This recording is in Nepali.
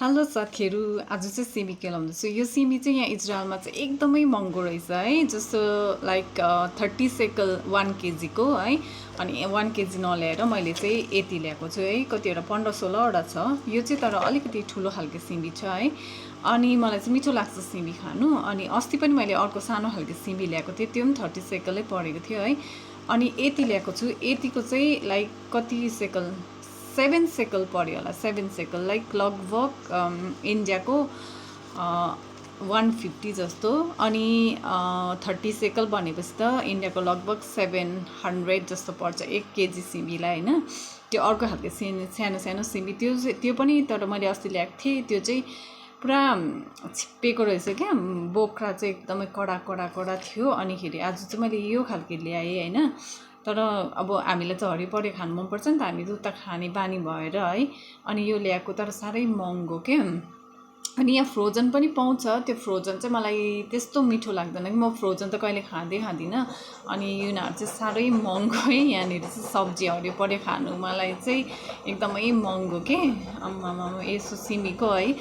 हेलो साथीहरू, आज चाहिँ सिमी केलाउँदैछु। यो सिमी चाहिँ यहाँ इजरायलमा चाहिँ एकदमै महँगो रहेछ है। जस्तो लाइक 30 सेकल 1 केजीको है। अनि 1 केजी नल्याएर मैले चाहिँ यति ल्याएको छु है। कतिवटा 15-16वटा छ। यो चाहिँ तर अलिकति ठुलो खालको सिमी छ है। अनि मलाई चाहिँ मिठो लाग्छ सिमी खानु। अनि अस्ति पनि मैले अर्को सानो खालको सिमी ल्याएको थिएँ, त्यो पनि 30 सेकलै परेको थियो है। अनि यति ल्याएको छु। यतिको चाहिँ लाइक कति सेकल 7 सेकल पर्यो होला। 7 सेकल लाइक लगभग इन्डियाको 150 जस्तो। अनि 30 सेकल भनेपछि त इन्डियाको लगभग 700 जस्तो पर्छ 1 केजी सिमीलाई होइन। त्यो अर्को खालको सानो सानो सिमी त्यो पनि तर मैले अस्ति ल्याएको थिएँ। त्यो चाहिँ पुरा छिप्पेको रहेछ क्या, बोक्रा चाहिँ एकदमै कडा थियो। अनिखेरि आज चाहिँ मैले यो खालको ल्याएँ होइन। तर अब हामीलाई त हरिपरि खानु मनपर्छ नि त, हामी त उता खाने बानी भएर है। अनि यो ल्याएको तर साह्रै महँगो के। अनि यहाँ फ्रोजन पनि पाउँछ। त्यो फ्रोजन चाहिँ मलाई त्यस्तो मिठो लाग्दैन कि, म फ्रोजन त कहिले खाँदिनँ। अनि यिनीहरू चाहिँ साह्रै महँगो है। यहाँनिर चाहिँ सब्जी हरिपरि खानु मलाई चाहिँ एकदमै महँगो के। आम्मामा यसो सिमीको है